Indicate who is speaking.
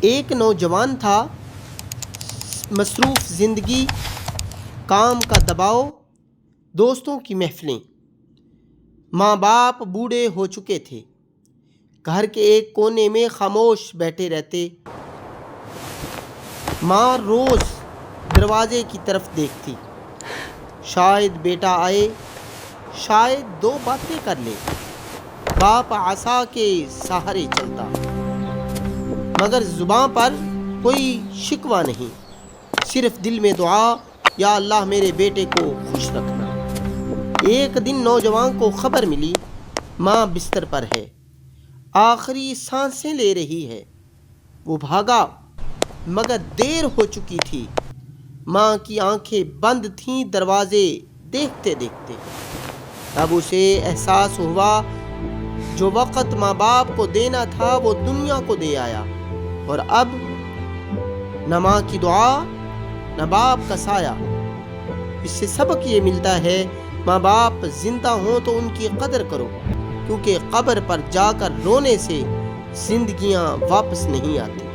Speaker 1: ایک نوجوان تھا، مصروف زندگی، کام کا دباؤ، دوستوں کی محفلیں۔ ماں باپ بوڑھے ہو چکے تھے، گھر کے ایک کونے میں خاموش بیٹھے رہتے۔ ماں روز دروازے کی طرف دیکھتی، شاید بیٹا آئے، شاید دو باتیں کر لے۔ باپ عصا کے سہارے چلتا، مگر زباں پر کوئی شکوہ نہیں، صرف دل میں دعا، یا اللہ میرے بیٹے کو خوش رکھنا۔ ایک دن نوجوان کو خبر ملی، ماں بستر پر ہے، آخری سانسیں لے رہی ہے۔ وہ بھاگا، مگر دیر ہو چکی تھی۔ ماں کی آنکھیں بند تھیں دروازے دیکھتے دیکھتے۔ تب اسے احساس ہوا، جو وقت ماں باپ کو دینا تھا وہ دنیا کو دے آیا، اور اب نہ ماں کی دعا نہ باپ کا سایہ۔ اس سے سبق یہ ملتا ہے، ماں باپ زندہ ہوں تو ان کی قدر کرو، کیونکہ قبر پر جا کر رونے سے زندگیاں واپس نہیں آتی۔